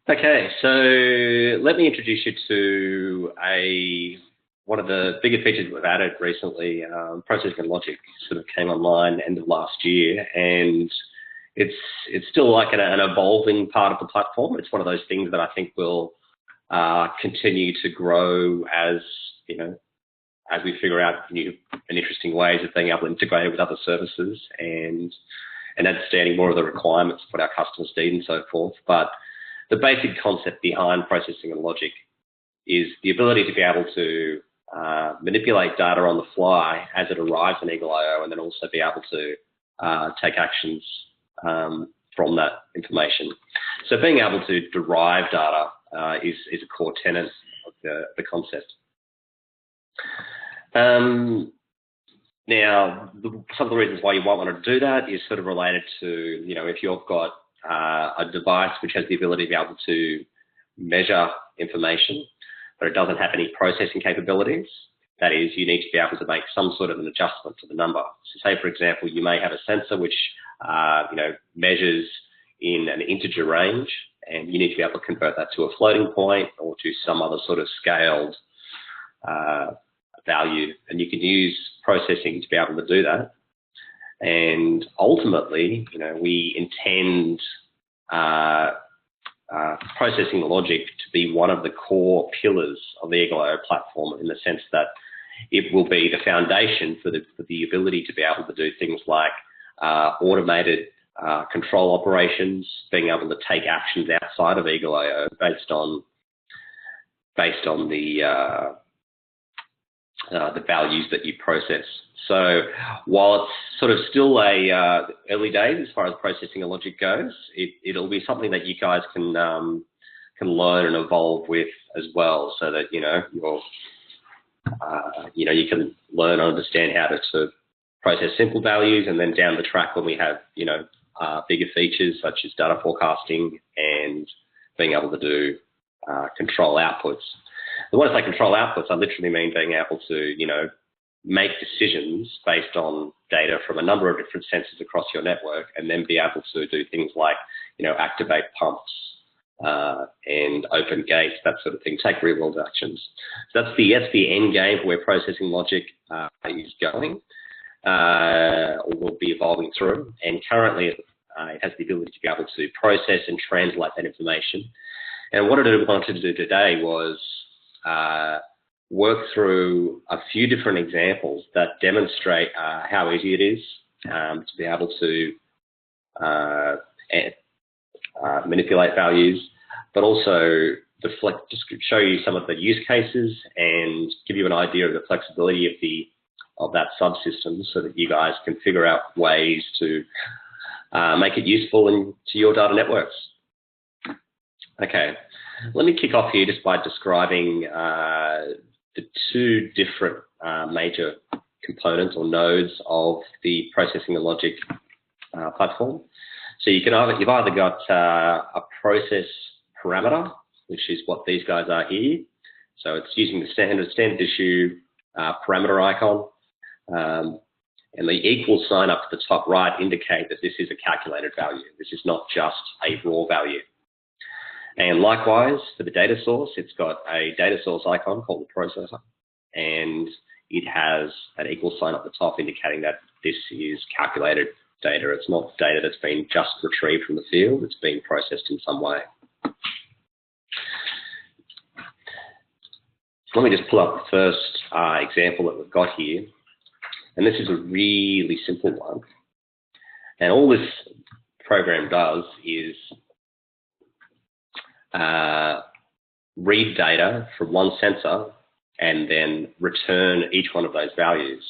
Okay, so let me introduce you to one of the bigger features we've added recently. Processing and logic sort of came online end of last year, and it's still like an evolving part of the platform. It's one of those things that I think will continue to grow as as we figure out new and interesting ways of being able to integrate it with other services and understanding more of the requirements of what our customers need and so forth. But the basic concept behind processing and logic is the ability to be able to manipulate data on the fly as it arrives in Eagle.io, and then also be able to take actions from that information. So being able to derive data is a core tenet of the concept. Now, some of the reasons why you might want to do that is sort of related to, if you've got a device which has the ability to be able to measure information, but it doesn't have any processing capabilities. That is, you need to be able to make some sort of an adjustment to the number. So say, for example, you may have a sensor which, measures in an integer range, and you need to be able to convert that to a floating point or to some other sort of scaled value. And you can use processing to be able to do that. And ultimately, we intend processing logic to be one of the core pillars of the Eagle.io platform, in the sense that it will be the foundation for the ability to be able to do things like automated control operations, being able to take actions outside of Eagle.io based on the values that you process. So while it's sort of still early days as far as processing and logic goes, it'll be something that you guys can learn and evolve with as well, so that you can learn and understand how to process simple values, and then down the track when we have bigger features such as data forecasting and being able to do control outputs. And when I say control outputs, I literally mean being able to, make decisions based on data from a number of different sensors across your network, and then be able to do things like, activate pumps and open gates, that sort of thing, take real-world actions. So that's the end game for where processing logic is going, or will be evolving through. And currently, it has the ability to be able to process and translate that information. And what I wanted to do today was work through a few different examples that demonstrate how easy it is to be able to manipulate values, but also just show you some of the use cases and give you an idea of the flexibility of that subsystem, so that you guys can figure out ways to make it useful to your data networks. Okay, let me kick off here just by describing the two different major components or nodes of the processing and logic platform. So you've either got a process parameter, which is what these guys are here. So it's using the standard issue parameter icon, and the equal sign up to the top right indicate that this is a calculated value. This is not just a raw value. And likewise, for the data source, it's got a data source icon called the processor, and it has an equal sign up the top indicating that this is calculated data. It's not data that's been just retrieved from the field, it's been processed in some way. Let me just pull up the first example that we've got here. And this is a really simple one. And all this program does is read data from one sensor and then return each one of those values.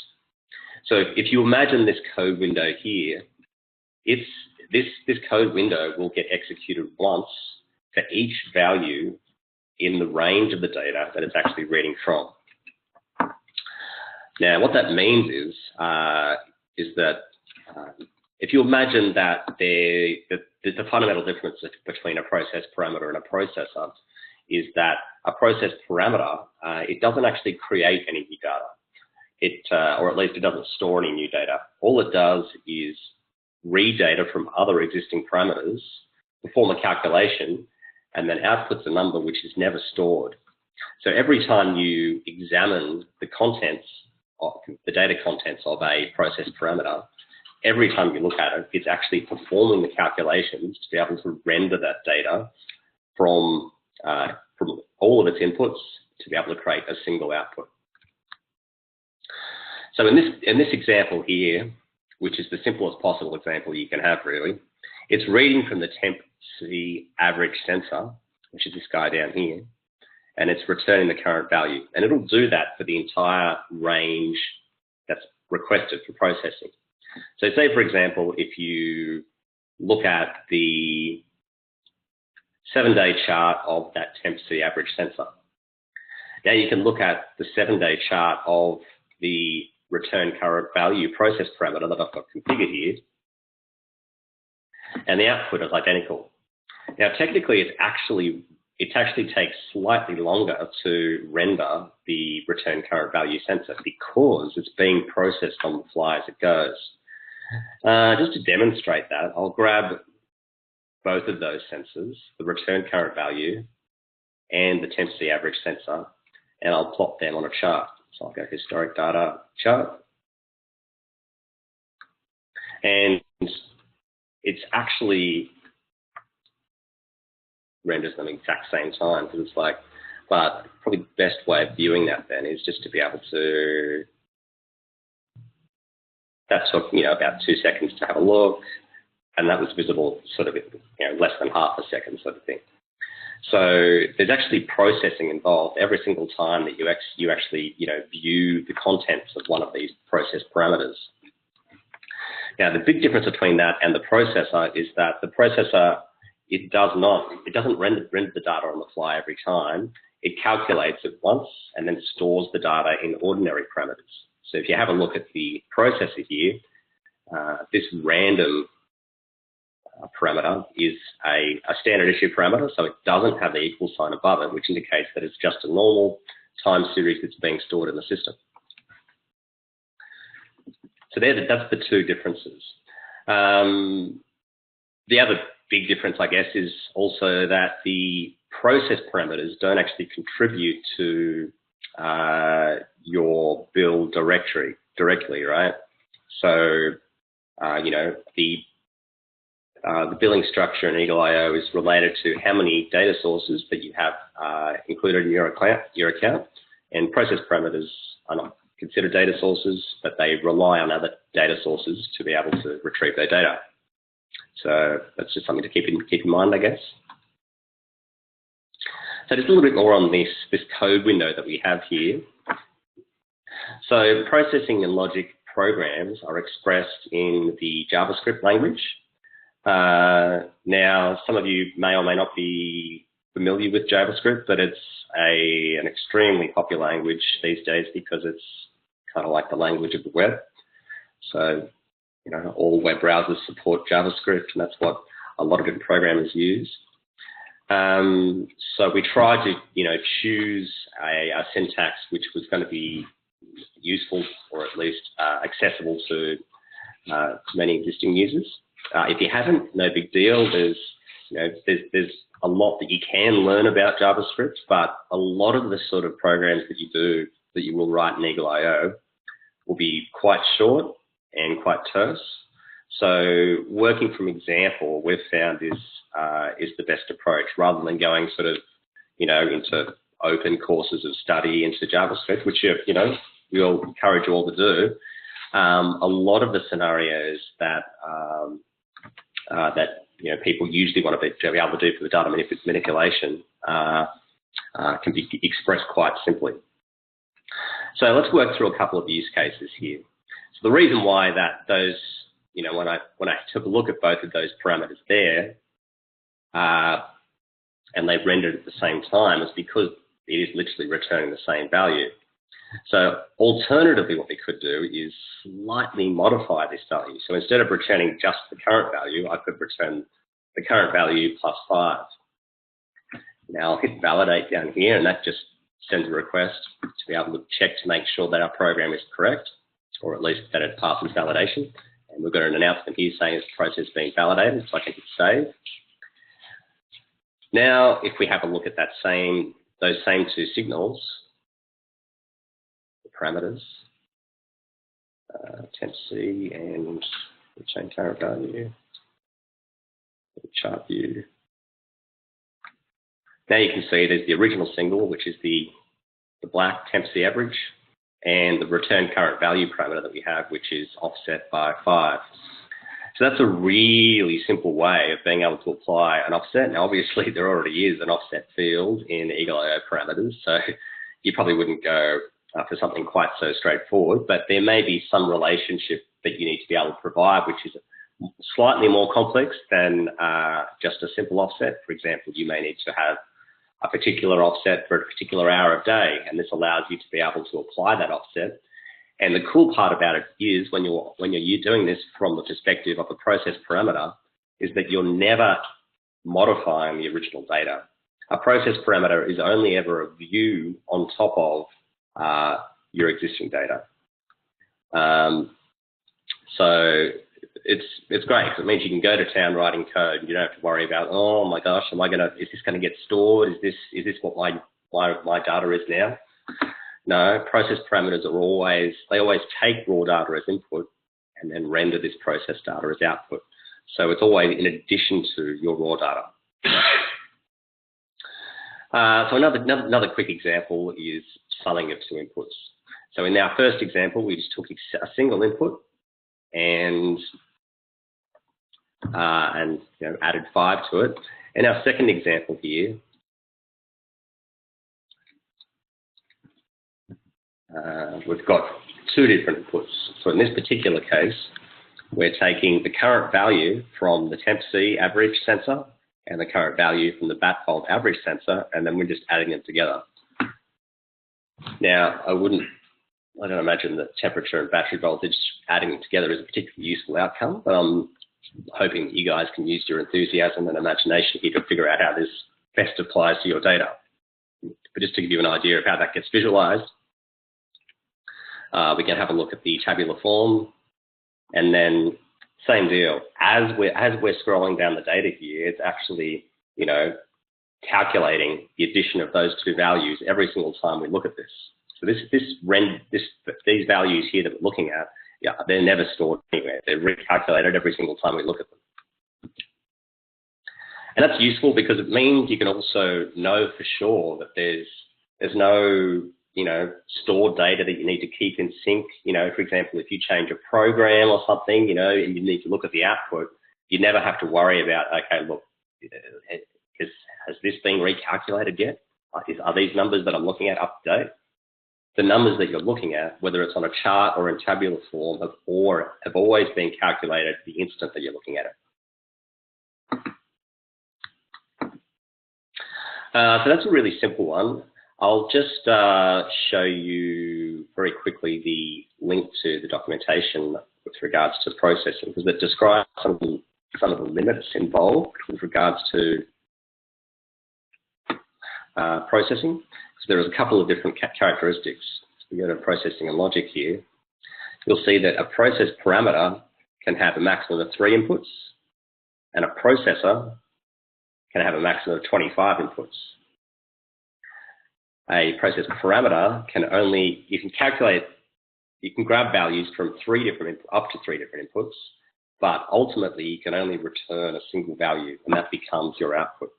So if you imagine this code window here, this code window will get executed once for each value in the range of the data that it's actually reading from. Now, what that means is that if you imagine that the fundamental difference between a process parameter and a processor is that a process parameter, it doesn't actually create any new data. Or at least it doesn't store any new data. All it does is read data from other existing parameters, perform a calculation, and then outputs a number which is never stored. So every time you examine the contents of the data contents of a process parameter, every time you look at it, it's actually performing the calculations to be able to render that data from all of its inputs to be able to create a single output. So in this example here, which is the simplest possible example you can have really, it's reading from the temp C average sensor, which is this guy down here, and it's returning the current value. And it'll do that for the entire range that's requested for processing. So say, for example, if you look at the 7-day chart of that temp C average sensor, now you can look at the 7-day chart of the return current value process parameter that I've got configured here, and the output is identical. Now, technically, it actually takes slightly longer to render the return current value sensor because it's being processed on the fly as it goes. Just to demonstrate that, I'll grab both of those sensors, the return current value and the temp C average sensor, and I'll plot them on a chart. So I'll go historic data chart. And it's actually renders them exact same time because it's like, but probably the best way of viewing that then is just to be able to, that took, about 2 seconds to have a look, and that was visible sort of, less than half a second sort of thing. So there's actually processing involved every single time that you actually, view the contents of one of these process parameters. Now, the big difference between that and the processor is that the processor, it doesn't render the data on the fly every time. It calculates it once and then stores the data in ordinary parameters. So if you have a look at the processor here, this random parameter is a standard issue parameter, so it doesn't have the equal sign above it, which indicates that it's just a normal time series that's being stored in the system. So that's the two differences. The other big difference, I guess, is also that the process parameters don't actually contribute to your build directly, right? So, the billing structure in Eagle.io is related to how many data sources that you have included in your account, and process parameters are not considered data sources, but they rely on other data sources to be able to retrieve their data. So that's just something to keep in mind, I guess. So just a little bit more on this code window that we have here. So processing and logic programs are expressed in the JavaScript language. Now, some of you may or may not be familiar with JavaScript, but it's an extremely popular language these days because it's kind of like the language of the web. So, all web browsers support JavaScript, and that's what a lot of different programmers use. So we tried to, choose a syntax which was going to be useful or at least accessible to many existing users. If you haven't, no big deal. There's a lot that you can learn about JavaScript, but a lot of the sort of programs that you will write in Eagle.io will be quite short and quite terse. So working from example, we've found is the best approach rather than going sort of, into open courses of study into JavaScript, which we'll encourage you all to do. A lot of the scenarios that people usually want to be able to do for the data manipulation can be expressed quite simply. So let's work through a couple of use cases here. So the reason why that those, when I took a look at both of those parameters there, and they rendered at the same time, is because it is literally returning the same value. So alternatively, what we could do is slightly modify this value. So instead of returning just the current value, I could return the current value plus 5. Now I'll hit validate down here, and that just sends a request to be able to check to make sure that our program is correct, or at least that it passes validation. And we've got an announcement here saying it's process being validated, so I can hit save. Now, if we have a look at those same two signals, the parameters, temp C and the chain current value, the chart view. Now you can see there's the original signal, which is the black temp C average, and the return current value parameter that we have, which is offset by 5. So that's a really simple way of being able to apply an offset. Now, obviously, there already is an offset field in eagle.io parameters, so you probably wouldn't go for something quite so straightforward, but there may be some relationship that you need to be able to provide, which is slightly more complex than just a simple offset. For example, you may need to have a particular offset for a particular hour of day, and this allows you to be able to apply that offset. And the cool part about it is when you're doing this from the perspective of a process parameter, is that you're never modifying the original data. A process parameter is only ever a view on top of your existing data. So it's great because it means you can go to town writing code. You don't have to worry about, oh my gosh, is this going to get stored? Is this what my data is now? No, process parameters they always take raw data as input and then render this process data as output. So it's always in addition to your raw data. So another quick example is summing of two inputs. So in our first example, we just took a single input and added 5 to it. In our second example here, we've got 2 different inputs. So in this particular case, we're taking the current value from the temp C average sensor and the current value from the bat fault average sensor, and then we're just adding them together. Now, I don't imagine that temperature and battery voltage adding them together is a particularly useful outcome, but I'm hoping that you guys can use your enthusiasm and imagination here to figure out how this best applies to your data. But just to give you an idea of how that gets visualized, we can have a look at the tabular form, and then same deal. As we're scrolling down the data here, it's actually, calculating the addition of those 2 values every single time we look at this. So these values here that we're looking at, they're never stored anywhere. They're recalculated every single time we look at them. And that's useful because it means you can also know for sure that there's no stored data that you need to keep in sync. For example, if you change a program or something, and you need to look at the output, you never have to worry about, okay, look, has this been recalculated yet? Are these numbers that I'm looking at up to date? The numbers that you're looking at, whether it's on a chart or in tabular form, have always been calculated the instant that you're looking at it. So that's a really simple one. I'll just show you very quickly the link to the documentation with regards to processing, because it describes some of the limits involved with regards to processing. So there's a couple of different characteristics. So we go to processing and logic here. You'll see that a process parameter can have a maximum of 3 inputs, and a processor can have a maximum of 25 inputs. A process parameter you can grab values from up to 3 different inputs, but ultimately you can only return a single value, and that becomes your output.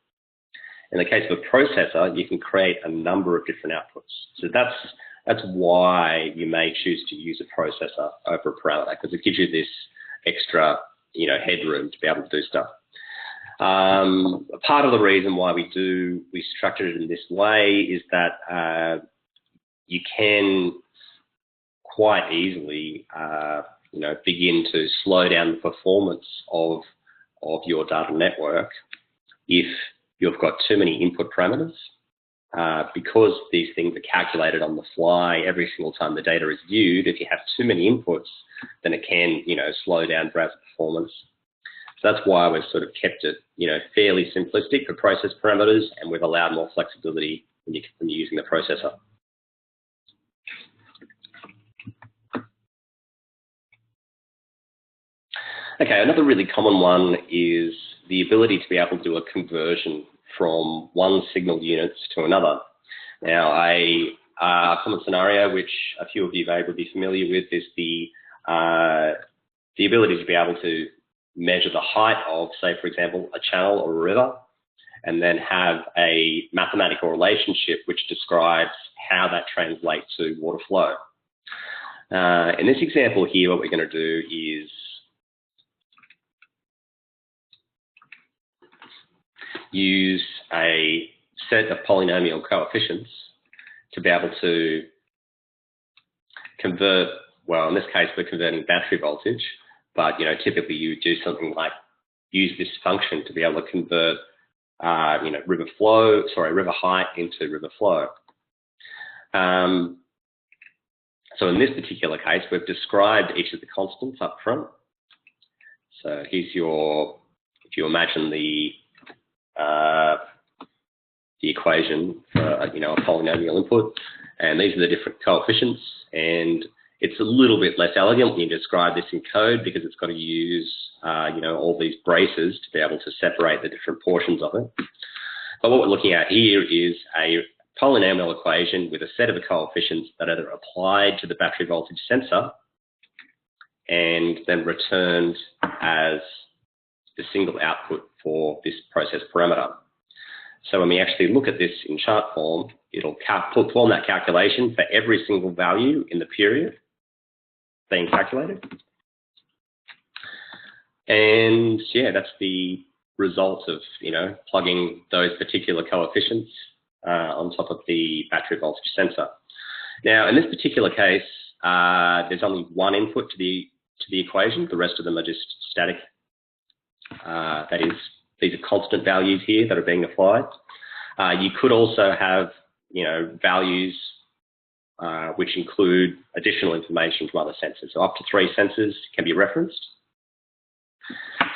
In the case of a processor, you can create a number of different outputs. So that's why you may choose to use a processor over a parameter, because it gives you this extra, headroom to be able to do stuff. Part of the reason why we structure it in this way is that you can quite easily, begin to slow down the performance of your data network if you've got too many input parameters. Because these things are calculated on the fly every single time the data is viewed, if you have too many inputs, then it can, slow down browser performance. So that's why we've sort of kept it, fairly simplistic for process parameters, and we've allowed more flexibility when you're using the processor. Okay, another really common one is the ability to be able to do a conversion from one signal unit to another. Now, a common scenario which a few of you may be familiar with is the ability to be able to measure the height of, say, for example, a channel or a river, and then have a mathematical relationship which describes how that translates to water flow. In this example here, what we're going to do is use a set of polynomial coefficients to be able to convert, well, in this case, we're converting battery voltage, but, you know, typically you would do something like use this function to be able to convert, you know, river height into river flow. So in this particular case, we've described each of the constants up front. So here's your, if you imagine the equation for, you know, a polynomial input, and these are the different coefficients, and it's a little bit less elegant when you describe this in code because it's got to use, you know, all these braces to be able to separate the different portions of it. But what we're looking at here is a polynomial equation with a set of the coefficients that are applied to the battery voltage sensor and then returned as the single output for this process parameter. So when we actually look at this in chart form, it'll perform that calculation for every single value in the period being calculated. And yeah, that's the result of, you know, plugging those particular coefficients on top of the battery voltage sensor. Now, in this particular case, there's only one input to the equation. The rest of them are just static. That is, these are constant values here that are being applied. You could also have, you know, values which include additional information from other sensors. So up to 3 sensors can be referenced.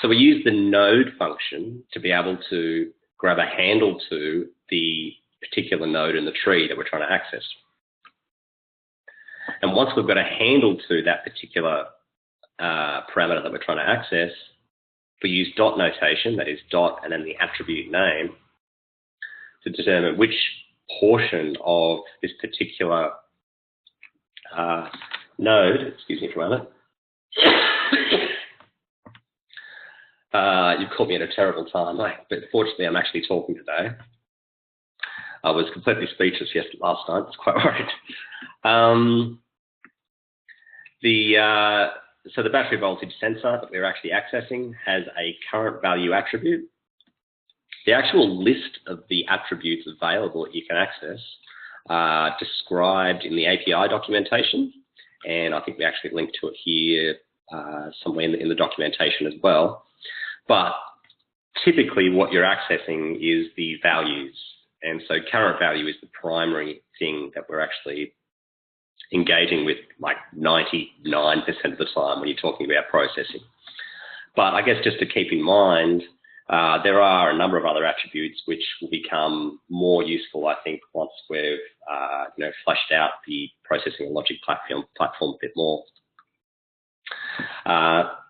So we use the node function to be able to grab a handle to the particular node in the tree that we're trying to access. And once we've got a handle to that particular parameter that we're trying to access, we use dot notation, that is dot and then the attribute name, to determine which portion of this particular node, excuse me for a moment. You've caught me at a terrible time, but fortunately I'm actually talking today. I was completely speechless last night, it's quite worried. So the battery voltage sensor that we're actually accessing has a current value attribute. The actual list of the attributes available that you can access are described in the API documentation, and I think we actually link to it here somewhere in the documentation as well. But typically what you're accessing is the values, and so current value is the primary thing that we're actually engaging with, like 99% of the time when you're talking about processing. But I guess just to keep in mind, there are a number of other attributes which will become more useful, I think, once we've you know, fleshed out the processing and logic platform a bit more.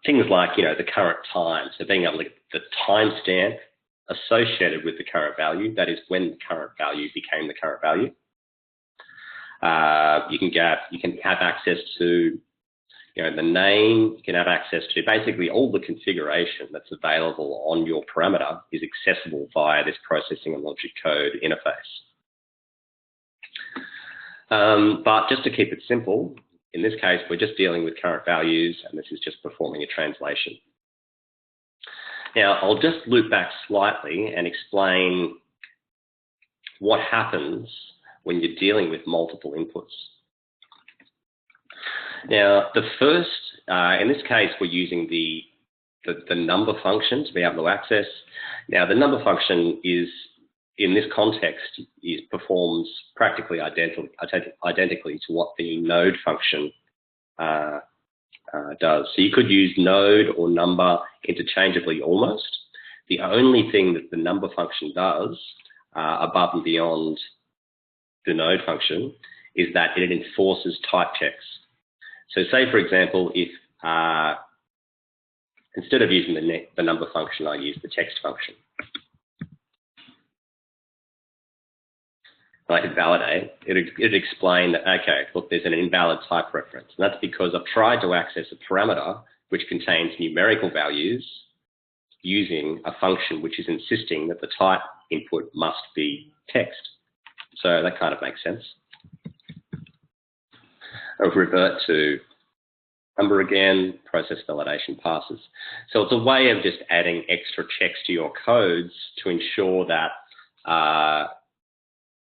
Things like, you know, the current time, so being able to get the timestamp associated with the current value, that is when the current value became the current value. You can have access to, you know, the name. You can have access to basically all the configuration that's available on your parameter is accessible via this processing and logic code interface. But just to keep it simple, in this case, we're just dealing with current values, and this is just performing a translation. Now, I'll just loop back slightly and explain what happens when you're dealing with multiple inputs. Now, the first, in this case, we're using the number function to be able to access. Now, the number function is, in this context, performs practically identically to what the node function does. So you could use node or number interchangeably almost. The only thing that the number function does above and beyond the node function is that it enforces type checks. So say, for example, if instead of using the number function, I use the text function. and I hit validate, it'd explain that, okay, look, there's an invalid type reference. And that's because I've tried to access a parameter which contains numerical values using a function which is insisting that the type input must be text. So that kind of makes sense. I'll revert to number again, process validation passes. So it's a way of just adding extra checks to your codes to ensure that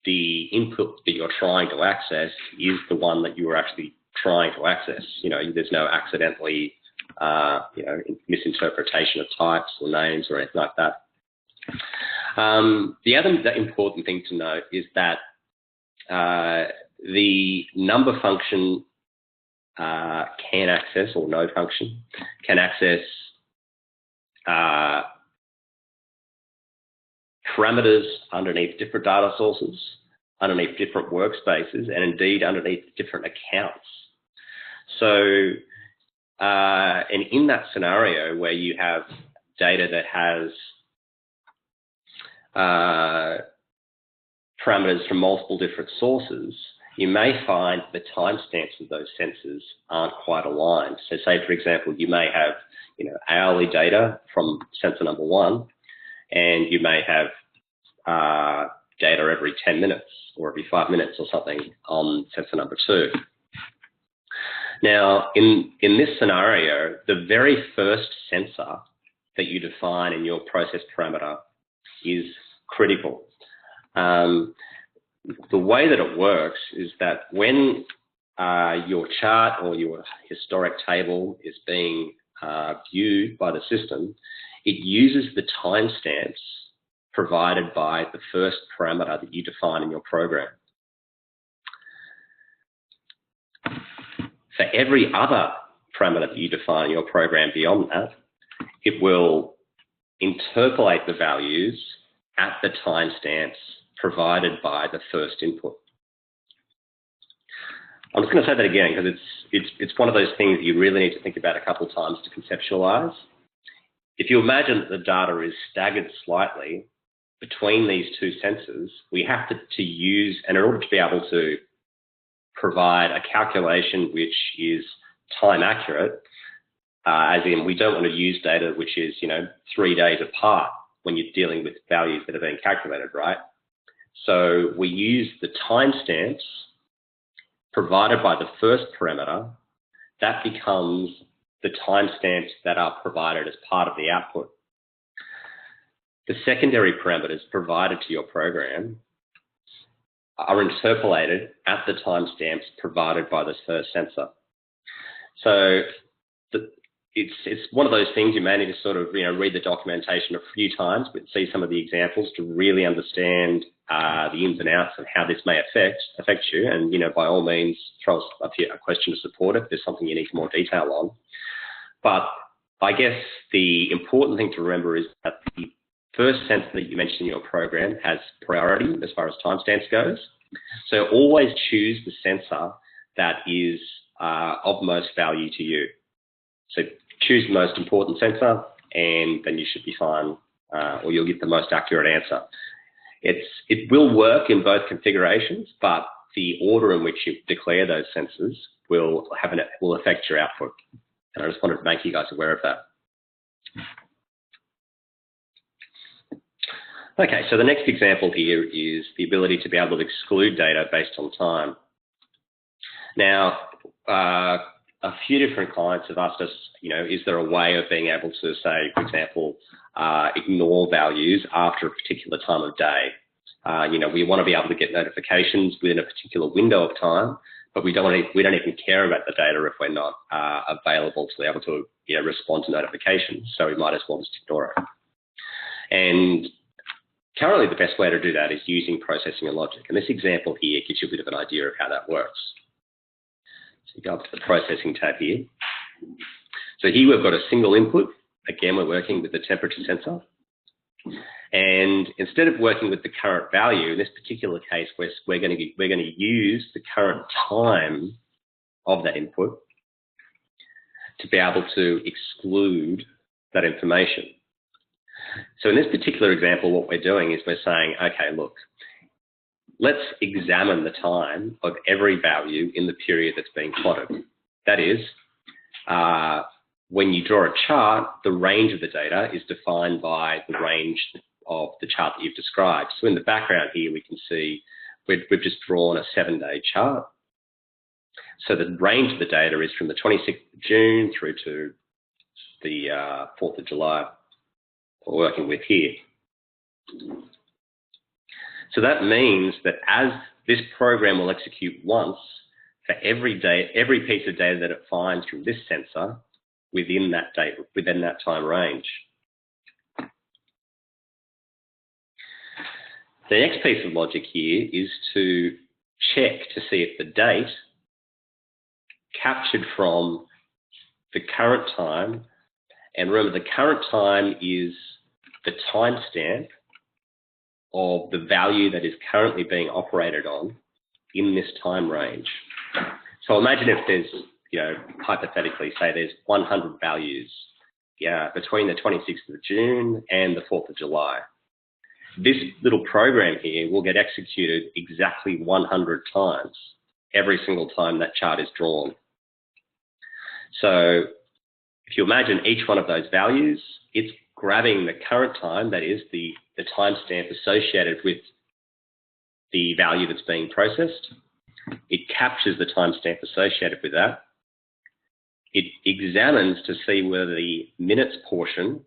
the input that you're trying to access is the one that you are actually trying to access. You know, there's no accidentally, misinterpretation of types or names or anything like that. The other important thing to note is that the number function can access, or node function, can access parameters underneath different data sources, underneath different workspaces, and indeed underneath different accounts. So, and in that scenario where you have data that has parameters from multiple different sources, you may find the timestamps of those sensors aren't quite aligned. So say, for example, you may have, hourly data from sensor number 1, and you may have data every 10 minutes or every 5 minutes or something on sensor number 2. Now, in this scenario, the very first sensor that you define in your process parameter is critical. The way that it works is that when your chart or your historic table is being viewed by the system, it uses the timestamps provided by the first parameter that you define in your program. For every other parameter that you define in your program beyond that, it will interpolate the values at the timestamps provided by the first input. I'm just going to say that again because it's one of those things that you really need to think about a couple of times to conceptualize. If you imagine that the data is staggered slightly between these two sensors, we have to use, and in order to be able to provide a calculation which is time accurate, as in we don't want to use data which is 3 days apart when you're dealing with values that are being calculated, right? So we use the timestamps provided by the first parameter. That becomes the timestamps that are provided as part of the output. The secondary parameters provided to your program are interpolated at the timestamps provided by this first sensor. So it's one of those things you may need to sort of read the documentation a few times, but see some of the examples to really understand the ins and outs of how this may affect you. And by all means, throw us a question to support it if there's something you need more detail on. But I guess the important thing to remember is that the first sensor that you mentioned in your program has priority as far as timestamps goes. So always choose the sensor that is of most value to you. So choose the most important sensor, and then you should be fine, or you'll get the most accurate answer. It will work in both configurations, but the order in which you declare those sensors will affect your output. And I just wanted to make you guys aware of that. Okay, so the next example here is the ability to be able to exclude data based on time. Now, a few different clients have asked us, is there a way of being able to say, for example, ignore values after a particular time of day? We want to be able to get notifications within a particular window of time, but we don't even care about the data if we're not available to be able to respond to notifications. So we might as well just ignore it. And currently, the best way to do that is using processing and logic. And this example here gives you a bit of an idea of how that works. So you go up to the processing tab here. So here we've got a single input. Again, we're working with the temperature sensor. And instead of working with the current value, in this particular case, we're going to use the current time of that input to be able to exclude that information. So in this particular example, what we're doing is we're saying, okay, look, let's examine the time of every value in the period that's being plotted. That is, when you draw a chart, the range of the data is defined by the range of the chart that you've described. So in the background here, we can see we've just drawn a 7-day chart. So the range of the data is from the 26th of June through to the 4th of July we're working with here. So that means that as this program will execute once for every piece of data that it finds from this sensor within that time range. The next piece of logic here is to check to see if the date captured from the current time, and remember the current time is the timestamp of the value that is currently being operated on in this time range. So imagine if there's, hypothetically, say there's 100 values between the 26th of June and the 4th of July. This little program here will get executed exactly 100 times every single time that chart is drawn. So if you imagine each one of those values, it's grabbing the current time, that is the timestamp associated with the value that's being processed. It captures the timestamp associated with that. It examines to see whether the minutes portion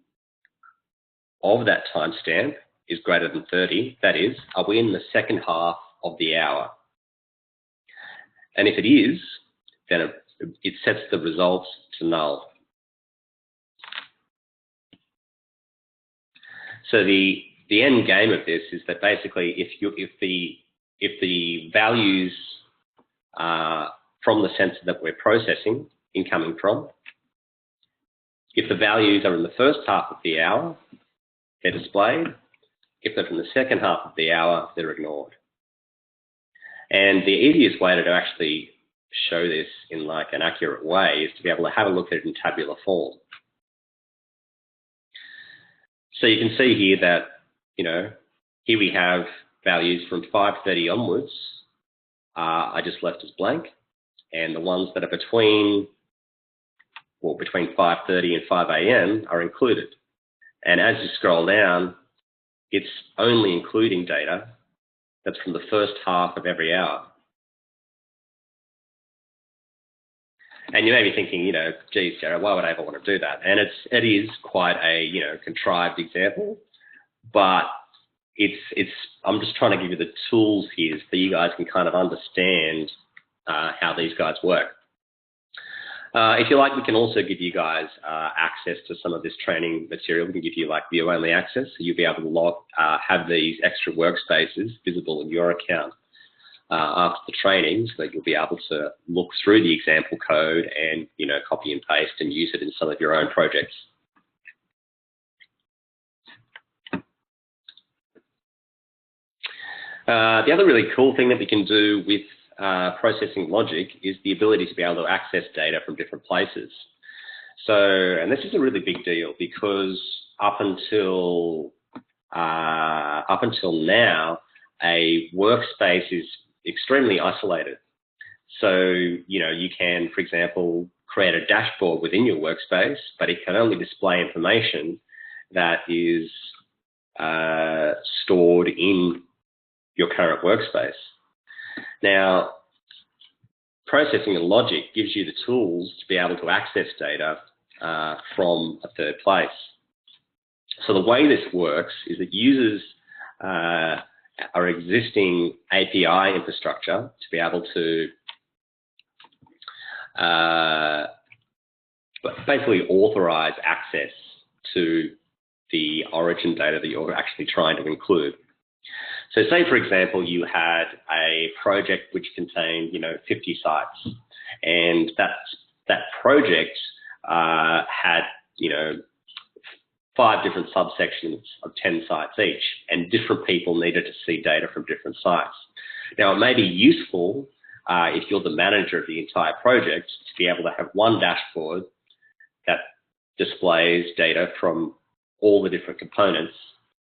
of that timestamp is greater than 30. That is, are we in the second half of the hour? And if it is, then it sets the results to null. So the end game of this is that basically if the values from the sensor that we're processing, incoming from, if the values are in the first half of the hour, they're displayed. If they're from the second half of the hour, they're ignored. And the easiest way to actually show this in like an accurate way is to be able to have a look at it in tabular form. So you can see here that, here we have values from 5:30 onwards are just left as blank, and the ones that are between 5:30 and 5 a.m. are included. And as you scroll down, it's only including data that's from the first half of every hour. And you may be thinking, geez, Jared, why would I ever want to do that? And it is quite a, contrived example, but I'm just trying to give you the tools here so you guys can kind of understand how these guys work. If you like, we can also give you guys access to some of this training material. We can give you like view-only access, so you'll be able to have these extra workspaces visible in your account after the training, so that you'll be able to look through the example code and copy and paste and use it in some of your own projects. The other really cool thing that we can do with processing logic is the ability to be able to access data from different places. So, and this is a really big deal because up until now, a workspace is extremely isolated. So, you can, for example, create a dashboard within your workspace, but it can only display information that is stored in your current workspace. Now, processing and logic gives you the tools to be able to access data from a third place. So the way this works is it uses our existing API infrastructure to be able to basically authorize access to the origin data that you're actually trying to include. So say, for example, you had a project which contained, 50 sites, and that project had, 5 different subsections of 10 sites each, and different people needed to see data from different sites. Now, it may be useful if you're the manager of the entire project to be able to have one dashboard that displays data from all the different components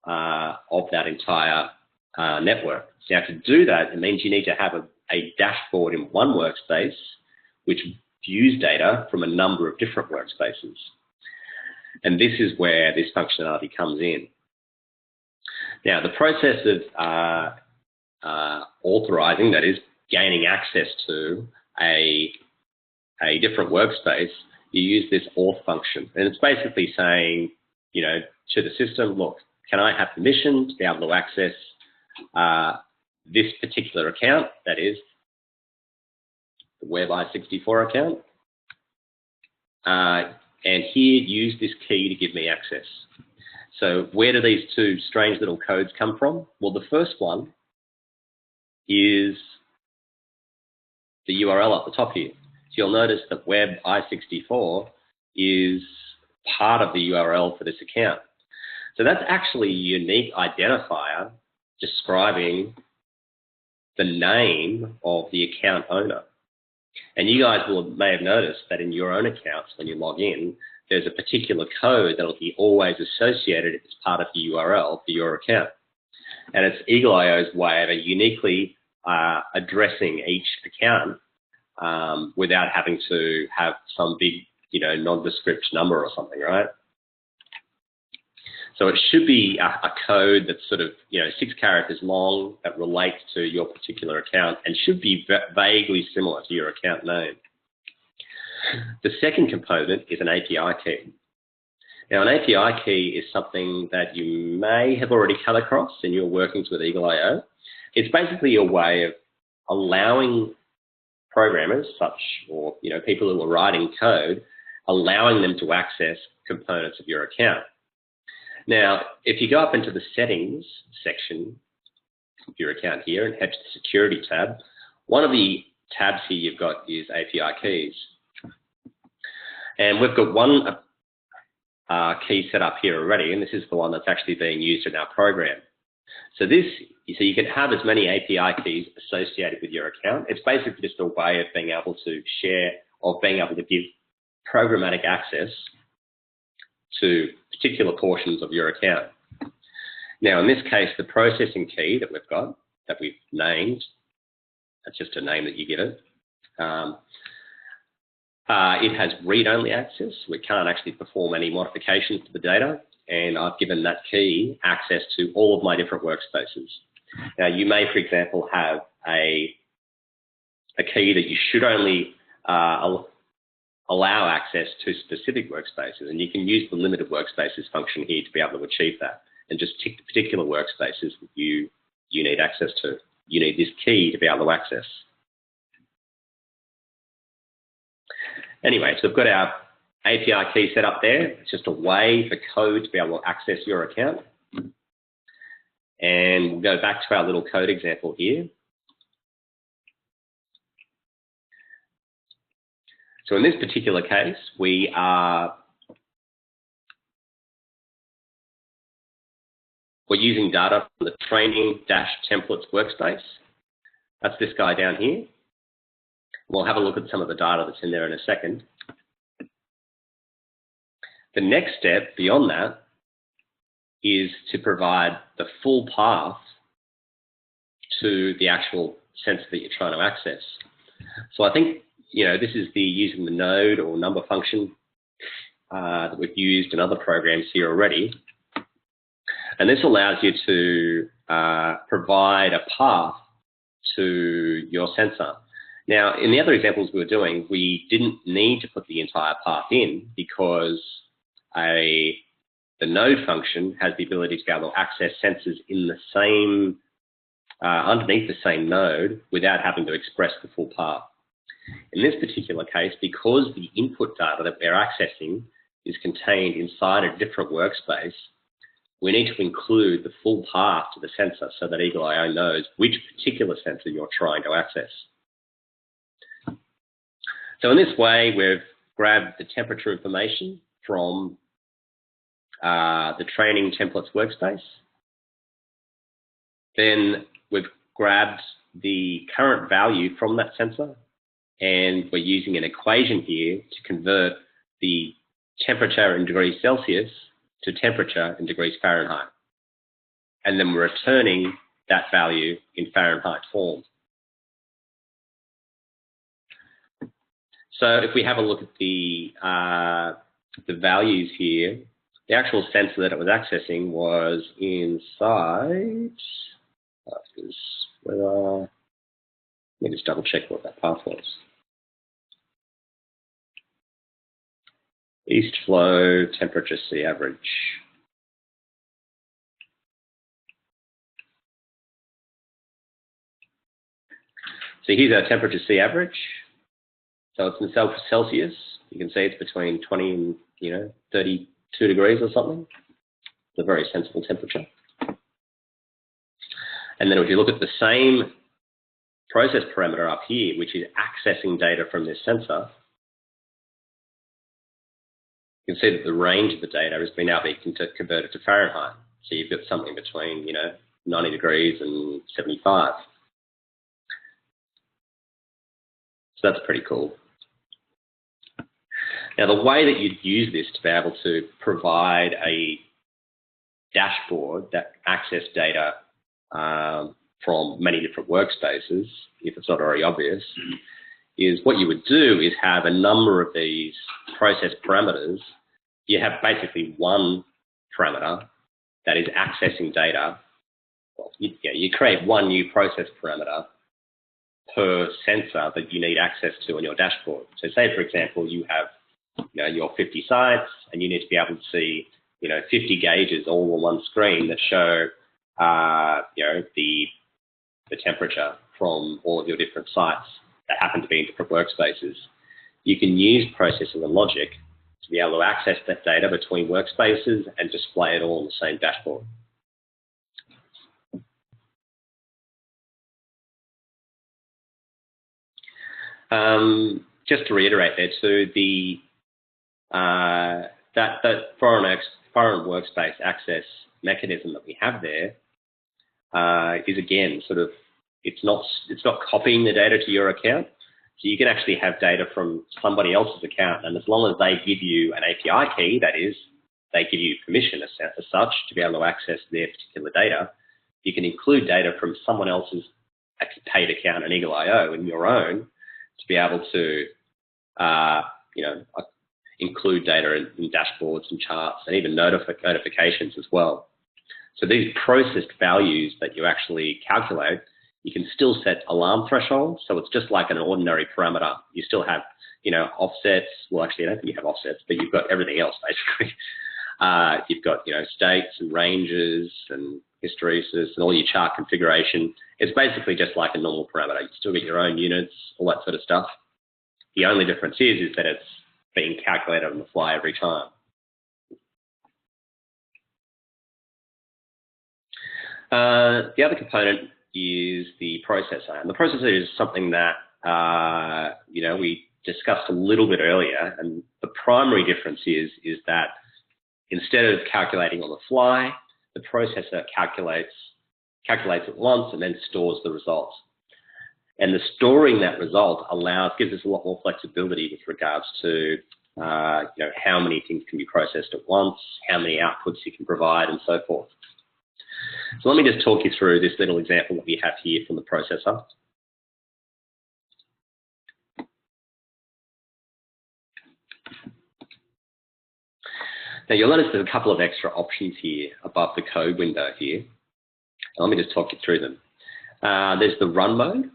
of that entire network. Now, to do that, it means you need to have a dashboard in one workspace which views data from a number of different workspaces. And this is where this functionality comes in. Now, the process of authorizing, that is, gaining access to a different workspace, you use this auth function. And it's basically saying, to the system, look, can I have permission to be able to access this particular account, that is, the Web I64 account, and here use this key to give me access. So where do these two strange little codes come from? Well, the first one is the URL at the top here. So you'll notice that Web I64 is part of the URL for this account. So that's actually a unique identifier describing the name of the account owner. And you guys may have noticed that in your own accounts, when you log in, there's a particular code that will be always associated as part of the URL for your account. And it's Eagle.io's way of uniquely addressing each account without having to have some big, nondescript number or something, right? So it should be a code that's sort of, 6 characters long that relates to your particular account and should be vaguely similar to your account name. The second component is an API key. Now, an API key is something that you may have already come across in your workings with Eagle.io. It's basically a way of allowing programmers or people who are writing code, allowing them to access components of your account. Now, if you go up into the settings section of your account here and head to the security tab, one of the tabs here you've got is API keys. And we've got one key set up here already, and this is the one that's actually being used in our program. So you can have as many API keys associated with your account. It's basically just a way of being able to share or being able to give programmatic access to particular portions of your account. Now, in this case, the processing key that we've got, that we've named, that's just a name that you give it, it has read-only access. We can't actually perform any modifications to the data, and I've given that key access to all of my different workspaces. Now, you may, for example, have a key that you should only allow access to specific workspaces, and you can use the limited workspaces function here to be able to achieve that, and just tick the particular workspaces that you need access to. You need this key to be able to access. Anyway, so we've got our API key set up there. It's just a way for code to be able to access your account. And we'll go back to our little code example here. So in this particular case, we're using data from the training-templates workspace. That's this guy down here. We'll have a look at some of the data that's in there in a second. The next step beyond that is to provide the full path to the actual sensor that you're trying to access. So I think, this is using the node or number function that we've used in other programs here already. And this allows you to provide a path to your sensor. Now, in the other examples we were doing, we didn't need to put the entire path in because the node function has the ability to be able to access sensors in the same, underneath the same node without having to express the full path. In this particular case, because the input data that we're accessing is contained inside a different workspace, we need to include the full path to the sensor so that Eagle.io knows which particular sensor you're trying to access. So in this way, we've grabbed the temperature information from the training templates workspace. Then we've grabbed the current value from that sensor, and we're using an equation here to convert the temperature in degrees Celsius to temperature in degrees Fahrenheit. And then we're returning that value in Fahrenheit form. So if we have a look at the values here, the actual sensor that it was accessing was inside. Let me just double check what that path was. East flow, temperature C average. So here's our temperature C average. So it's in Celsius. You can see it's between 20 and 32 degrees or something. It's a very sensible temperature. And then if you look at the same process parameter up here, which is accessing data from this sensor, you can see that the range of the data has been now being converted to Fahrenheit. So you've got something between 90 degrees and 75. So that's pretty cool. Now, the way that you'd use this to be able to provide a dashboard that access data from many different workspaces, if it's not already obvious, is what you would do is have a number of these process parameters. You have basically one parameter that is accessing data. Well, you create one new process parameter per sensor that you need access to on your dashboard. So say, for example, you have your 50 sites and you need to be able to see 50 gauges all on one screen that show the temperature from all of your different sites that happen to be in different workspaces. You can use processing and logic to be able to access that data between workspaces and display it all on the same dashboard. Just to reiterate there too, that foreign workspace access mechanism that we have there is again it's not copying the data to your account. So you can actually have data from somebody else's account, and as long as they give you an API key, that is, they give you permission as such to be able to access their particular data, you can include data from someone else's paid account on Eagle.io and your own to be able to include data in dashboards and charts and even notifications as well. So these processed values that you actually calculate, you can still set alarm thresholds. So it's just like an ordinary parameter. You still have, offsets. Well, actually, I don't think you have offsets, but you've got everything else basically. You've got, states and ranges and hysteresis and all your chart configuration. It's basically just like a normal parameter. You still get your own units, all that sort of stuff. The only difference is that it's being calculated on the fly every time. The other component is the processor. And the processor is something that, we discussed a little bit earlier. And the primary difference is that instead of calculating on the fly, the processor calculates it once and then stores the results. And the storing that result gives us a lot more flexibility with regards to how many things can be processed at once, how many outputs you can provide, and so forth. So let me just talk you through this little example that we have here from the processor. Now you'll notice there's a couple of extra options here above the code window here. Let me just talk you through them. There's the run mode.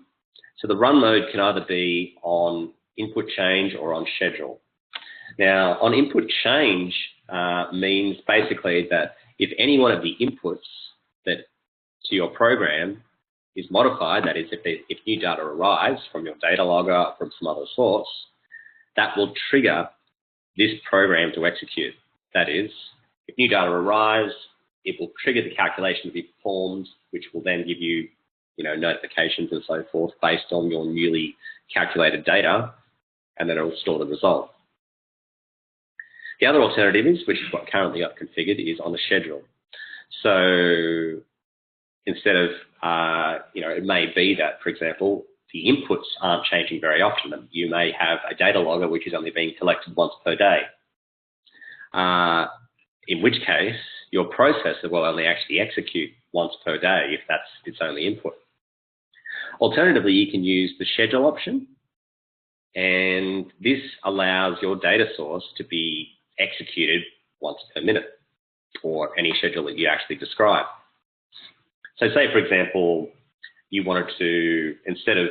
So the run mode can either be on input change or on schedule. Now on input change means basically that if any one of the inputs to your program is modified, that is if new data arrives from your data logger or from some other source, that will trigger this program to execute. That is, if new data arrives, it will trigger the calculation to be performed, which will then give you, notifications and so forth based on your newly calculated data, and then it will store the result. The other alternative is, which is what currently I've configured, is on a schedule. So instead of, it may be that, for example, the inputs aren't changing very often. You may have a data logger which is only being collected once per day. In which case, your processor will only actually execute once per day if that's its only input. Alternatively, you can use the schedule option, and this allows your data source to be executed once per minute, or any schedule that you actually describe. So say, for example, you wanted to, instead of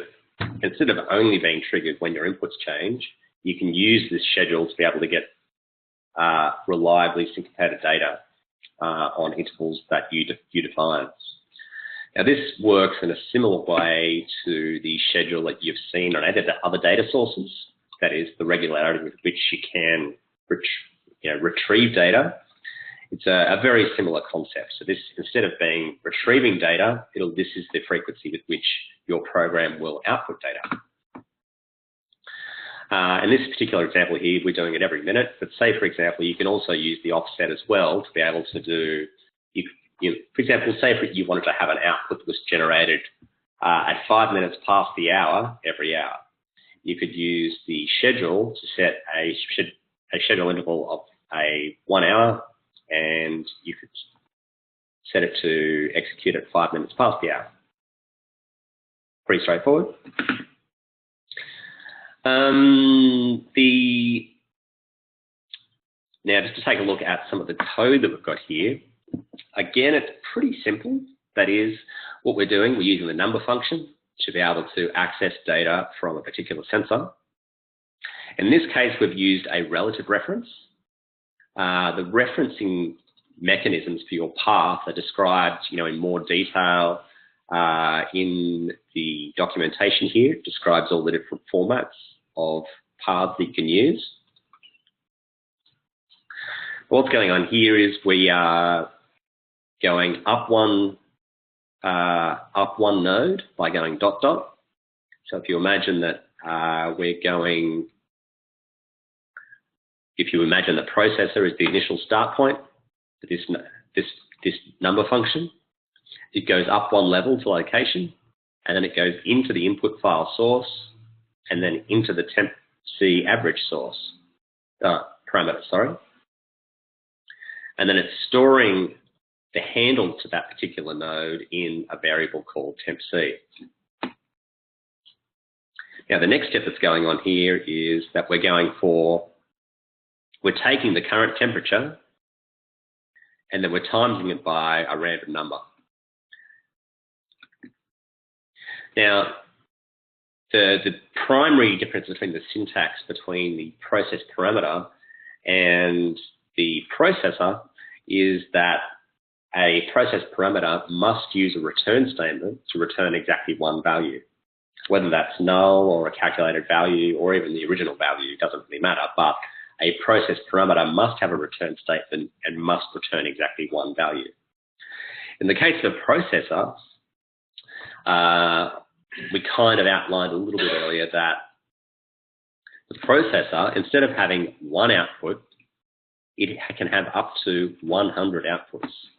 only being triggered when your inputs change, you can use this schedule to be able to get reliably syncopated data on intervals that you define. Now, this works in a similar way to the schedule that you've seen on other data sources. That is, the regularity with which you can retrieve data. It's a very similar concept. So this, instead of being retrieving data, this is the frequency with which your program will output data. In this particular example here, we're doing it every minute, but say, for example, you can also use the offset as well to be able to do, for example, say if you wanted to have an output that was generated at 5 minutes past the hour every hour. You could use the schedule to set a schedule interval of 1 hour, and you could set it to execute at 5 minutes past the hour. Pretty straightforward. Now, just to take a look at some of the code that we've got here, again, it's pretty simple. That is, what we're doing, we're using the number function to be able to access data from a particular sensor. In this case, we've used a relative reference. The referencing mechanisms for your path are described, in more detail in the documentation here. It describes all the different formats of paths that you can use. What's going on here is we are going up one node by going ... So if you imagine that if you imagine the processor is the initial start point for this number function, it goes up one level to location, and then it goes into the input file source, and then into the temp C average source parameter, sorry. And then it's storing the handle to that particular node in a variable called temp C. Now, the next step that's going on here is that we're taking the current temperature, and then we're timesing it by a random number. Now, the primary difference between the syntax between the process parameter and the processor is that a process parameter must use a return statement to return exactly one value. Whether that's null or a calculated value or even the original value, doesn't really matter, but a process parameter must have a return statement and must return exactly one value. In the case of a processor, we kind of outlined a little bit earlier that the processor, instead of having one output, it can have up to 100 outputs.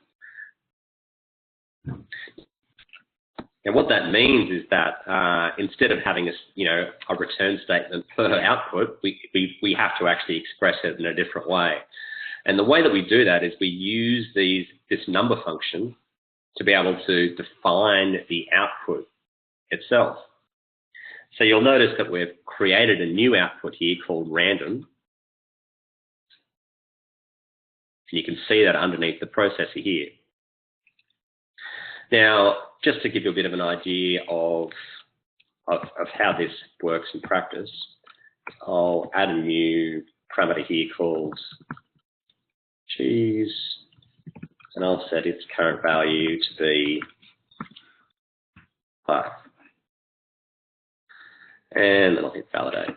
And what that means is that instead of having a return statement per output, we have to actually express it in a different way. And the way that we do that is we use this number function to be able to define the output itself. So you'll notice that we've created a new output here called random. And you can see that underneath the processor here. Now, just to give you a bit of an idea of how this works in practice, I'll add a new parameter here called cheese, and I'll set its current value to be 5. And then I'll hit validate.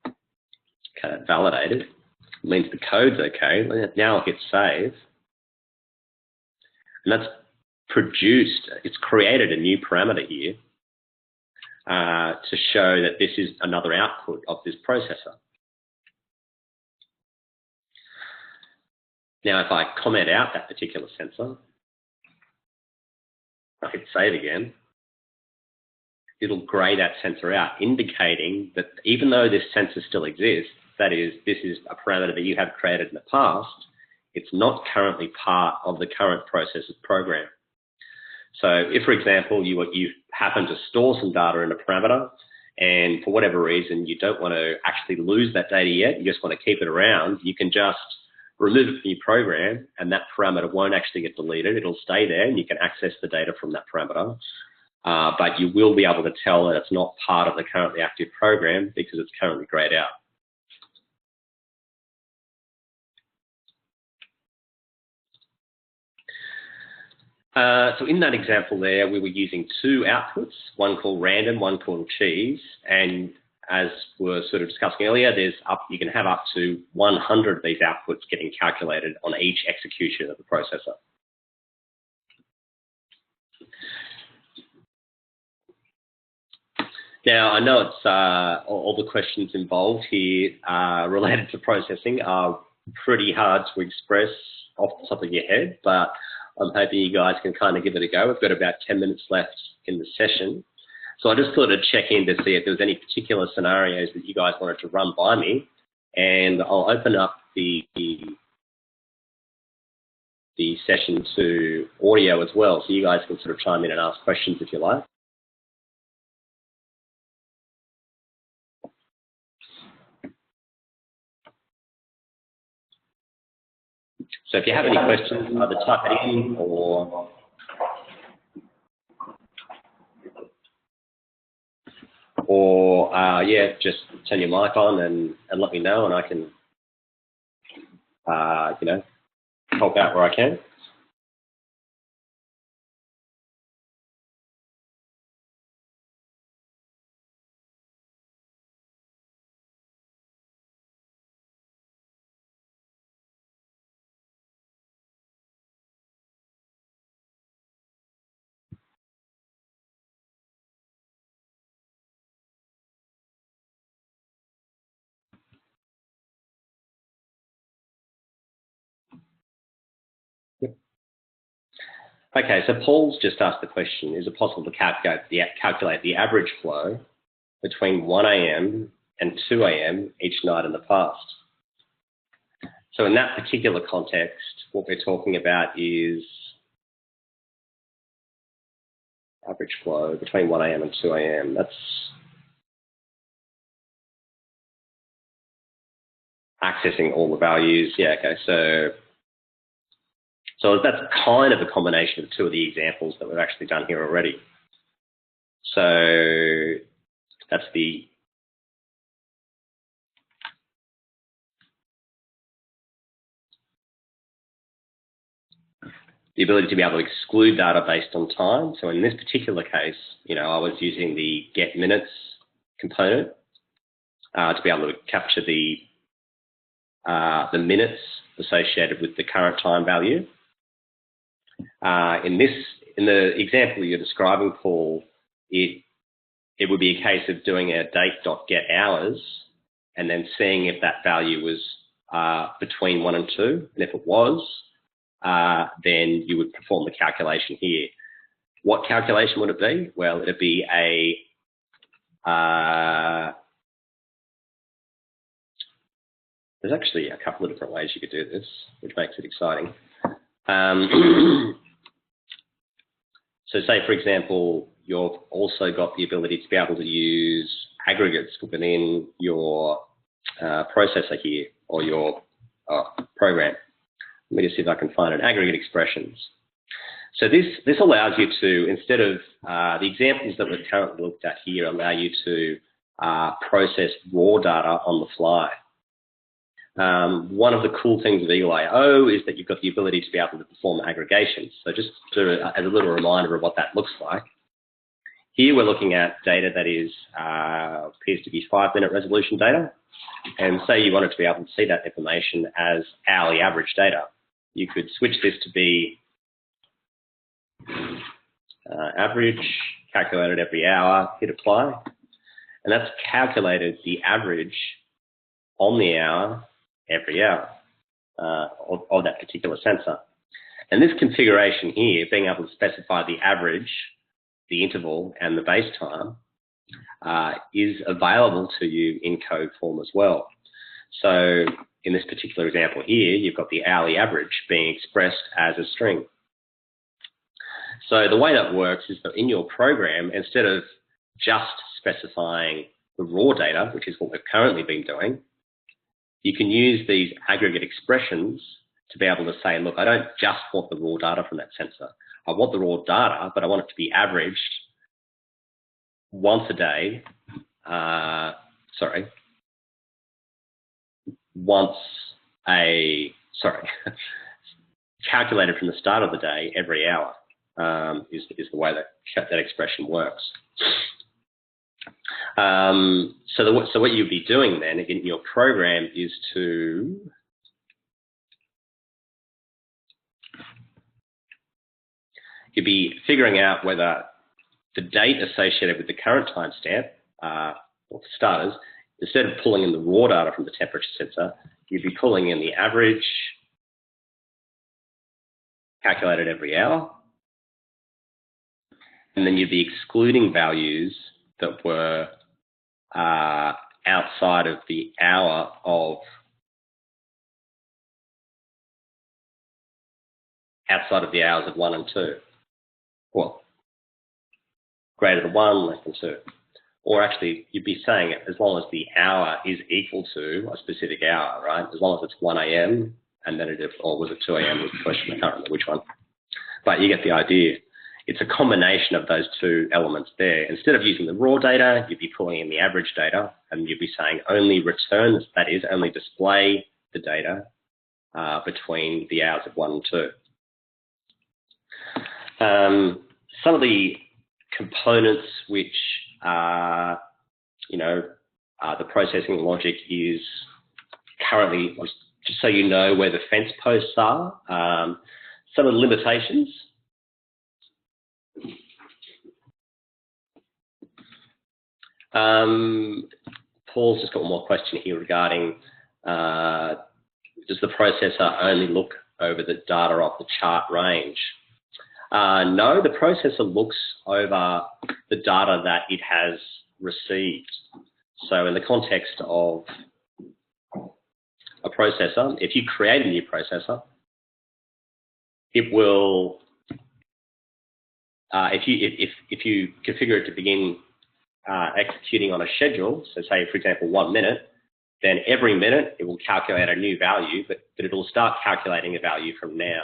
Okay, validated. It means the code's okay. Now I'll hit save. And that's produced, it's created a new parameter here to show that this is another output of this processor. Now, if I comment out that particular sensor, I hit save again, it'll grey that sensor out, indicating that even though this sensor still exists, that is, this is a parameter that you have created in the past, it's not currently part of the current processor's program. So if, for example, you happen to store some data in a parameter, and for whatever reason you don't want to actually lose that data yet, you just want to keep it around, you can just remove it from your program, and that parameter won't actually get deleted. It'll stay there, and you can access the data from that parameter. But you will be able to tell that it's not part of the currently active program because it's currently grayed out. So in that example there, we were using two outputs, one called random, one called cheese. And as we were sort of discussing earlier, you can have up to 100 of these outputs getting calculated on each execution of the processor. Now, I know it's all the questions involved here related to processing are pretty hard to express off the top of your head, but I'm hoping you guys can kind of give it a go. We've got about 10 minutes left in the session. So I just thought I'd check in to see if there was any particular scenarios that you guys wanted to run by me, and I'll open up the session to audio as well, so you guys can sort of chime in and ask questions if you like. So if you have any questions, either type it in or yeah, just turn your mic on and let me know, and I can, you know, help out where I can. Okay, so Paul's just asked the question, is it possible to calculate the average flow between 1 a.m. and 2 a.m. each night in the past? So in that particular context, what we're talking about is average flow between 1 a.m. and 2 a.m. That's accessing all the values. Yeah, okay, so that's kind of a combination of two of the examples that we've actually done here already. So that's the ability to be able to exclude data based on time. So in this particular case, you know, I was using the get minutes component to be able to capture the minutes associated with the current time value. In the example you're describing, Paul, it would be a case of doing a date.getHours and then seeing if that value was between 1 and 2, and if it was, then you would perform the calculation here. What calculation would it be? Well, it'd be a there's actually a couple of different ways you could do this, which makes it exciting. So say, for example, you've also got the ability to be able to use aggregates within your processor here, or your program. Let me just see if I can find an aggregate expressions. So this allows you to, instead of the examples that we've currently looked at here, allow you to process raw data on the fly. One of the cool things of Eagle.io is that you've got the ability to be able to perform aggregations. So just as a little reminder of what that looks like, here we're looking at data that is appears to be 5-minute resolution data, and say you wanted to be able to see that information as hourly average data. You could switch this to be average, calculated every hour, hit apply, and that's calculated the average on the hour every hour of that particular sensor. And this configuration here, being able to specify the average, the interval, and the base time, is available to you in code form as well. So in this particular example here, you've got the hourly average being expressed as a string. So the way that works is that in your program, instead of just specifying the raw data, which is what we've currently been doing, you can use these aggregate expressions to be able to say, look, I don't just want the raw data from that sensor. I want the raw data, but I want it to be averaged once a day, calculated from the start of the day every hour is the way that expression works. So what you'll be doing then in your program is to you'll be figuring out whether the date associated with the current timestamp, or for starters, instead of pulling in the raw data from the temperature sensor, you'd be pulling in the average calculated every hour, and then you'd be excluding values that were outside of the hour of the hours of 1 and 2. Well, greater than 1, less than 2. Or actually, you'd be saying as long as the hour is equal to a specific hour, right? As long as it's 1 a.m. and then or was it 2 a.m. was the question, I can't remember which one. But you get the idea. It's a combination of those two elements there. Instead of using the raw data, you'd be pulling in the average data, and you'd be saying only return, that is, only display the data between the hours of 1 and 2. Some of the components which the processing logic is currently, just so you know where the fence posts are, some of the limitations. Paul's just got one more question here regarding does the processor only look over the data of the chart range? No, the processor looks over the data that it has received. So in the context of a processor, if you create a new processor, it will, if you configure it to begin executing on a schedule, so say, for example, 1 minute, then every minute it will calculate a new value, but it will start calculating a value from now.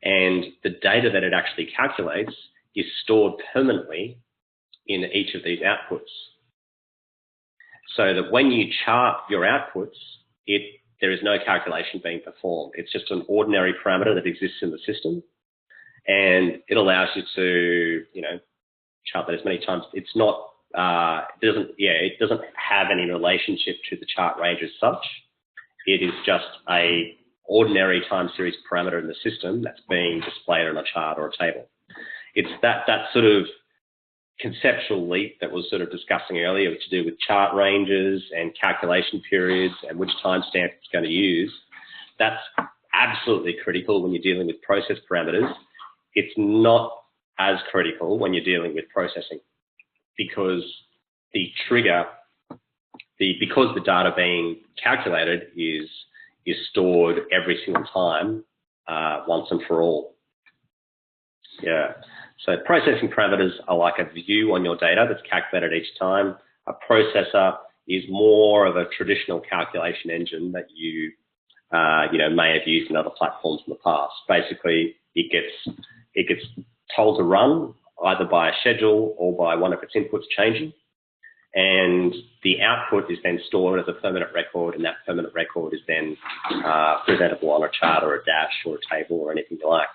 And the data that it actually calculates is stored permanently in each of these outputs. So that when you chart your outputs, there is no calculation being performed. It's just an ordinary parameter that exists in the system, and it allows you to, chart that as many times. It's not, it doesn't have any relationship to the chart range as such. It is just a ordinary time series parameter in the system that's being displayed on a chart or a table. It's that sort of conceptual leap that was sort of discussing earlier, which to do with chart ranges and calculation periods and which timestamp it's going to use. That's absolutely critical when you're dealing with process parameters. It's not as critical when you're dealing with processing, because the trigger, because the data being calculated is stored every single time, once and for all. Yeah. So processing parameters are like a view on your data that's calculated each time. A processor is more of a traditional calculation engine that you may have used in other platforms in the past. Basically, it gets told to run either by a schedule or by one of its inputs changing, and the output is then stored as a permanent record, and that permanent record is then presentable on a chart or a dash or a table or anything you like.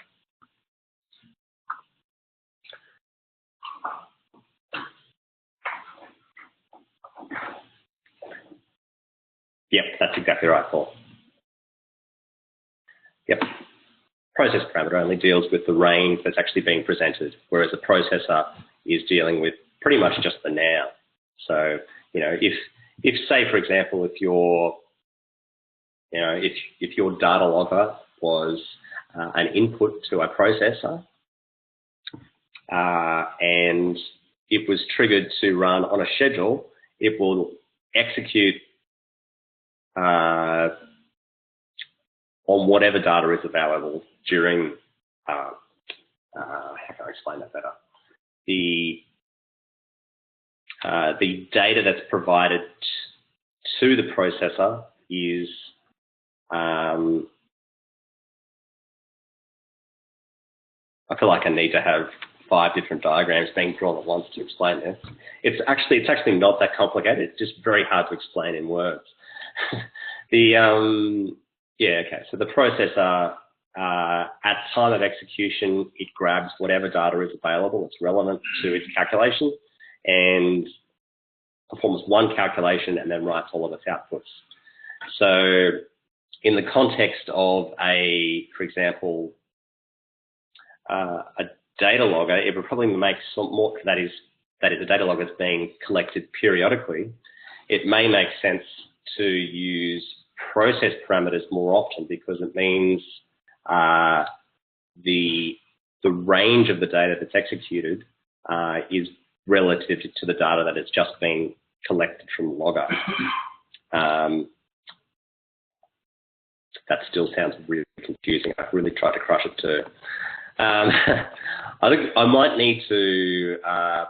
Yep, that's exactly right, Paul. Yep. Process parameter only deals with the range that's actually being presented, whereas a processor is dealing with pretty much just the now. So, if say, for example, if your data logger was an input to a processor and it was triggered to run on a schedule, it will execute on whatever data is available during, how explain that better. The data that's provided to the processor is I feel like I need to have 5 different diagrams being drawn at once to explain this. It's actually not that complicated. It's just very hard to explain in words. So the processor, at time of execution, it grabs whatever data is available that's relevant to its calculation and performs one calculation and then writes all of its outputs. So in the context of for example, a data logger, it would probably make some more, that is a data log that's being collected periodically. It may make sense to use process parameters more often because it means the range of the data that's executed is relative to the data that has just been collected from the logger. That still sounds really confusing. I've really tried to crush it too. I think I might need to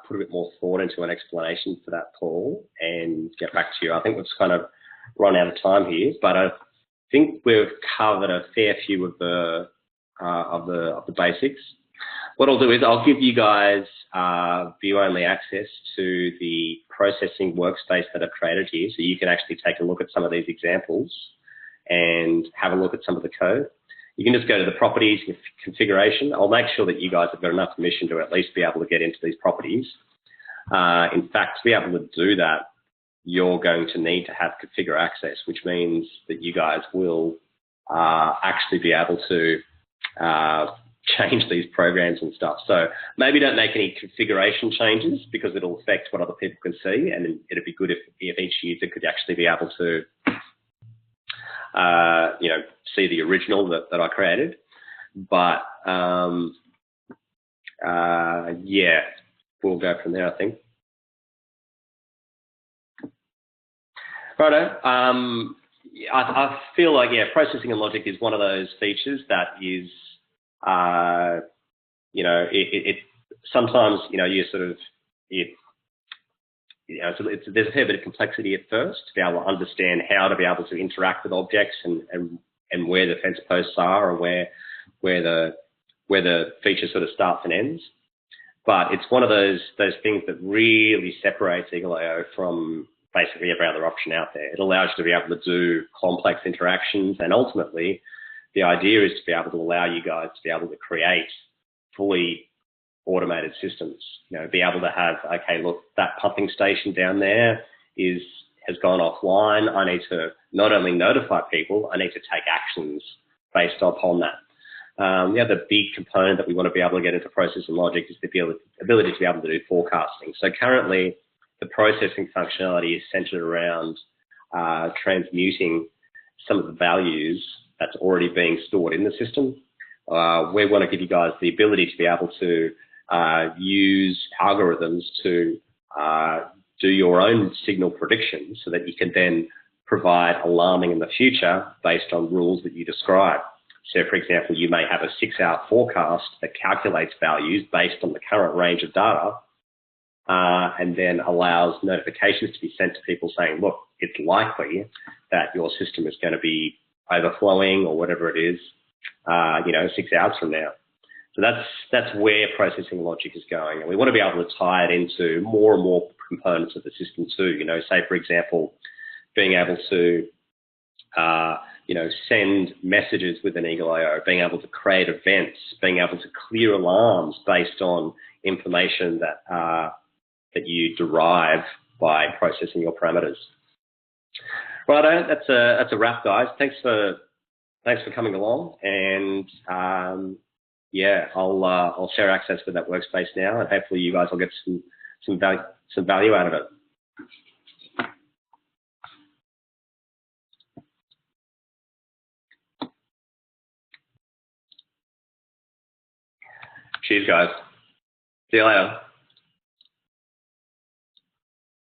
put a bit more thought into an explanation for that, Paul, and get back to you. I think we've kind of run out of time here, but I think we've covered a fair few of the basics. What I'll do is I'll give you guys view-only access to the processing workspace that I've created here, so you can actually take a look at some of these examples and have a look at some of the code. You can just go to the properties configuration. I'll make sure that you guys have got enough permission to at least be able to get into these properties. In fact, to be able to do that, you're going to need to have configure access, which means that you guys will actually be able to change these programs and stuff. So maybe don't make any configuration changes because it'll affect what other people can see, and it'd be good if each user could actually be able to see the original that I created. But yeah, we'll go from there, I think. Righto. I feel like, yeah, processing and logic is one of those features that is, sometimes, you sort of, there's a fair bit of complexity at first to be able to understand how to be able to interact with objects and where the fence posts are and where the feature sort of starts and ends. But it's one of those things that really separates Eagle.io from basically every other option out there. It allows you to be able to do complex interactions, and ultimately the idea is to be able to allow you guys to be able to create fully automated systems. Be able to have, okay, look, that pumping station down there has gone offline. I need to not only notify people, I need to take actions based upon that. The other big component that we want to be able to get into process and logic is the ability to be able to do forecasting. So currently, the processing functionality is centered around transmuting some of the values that's already being stored in the system. We want to give you guys the ability to be able to use algorithms to do your own signal predictions so that you can then provide alarming in the future based on rules that you describe. So, for example, you may have a 6-hour forecast that calculates values based on the current range of data, and then allows notifications to be sent to people saying, look, it's likely that your system is going to be overflowing or whatever it is, 6 hours from now. So that's where processing logic is going. And we want to be able to tie it into more and more components of the system too. Say, for example, being able to, send messages within Eagle.io, being able to create events, being able to clear alarms based on information that you derive by processing your parameters. Righto, that's a wrap, guys. Thanks for coming along, and yeah, I'll share access with that workspace now, and hopefully you guys will get some value out of it. Cheers, guys. See you later.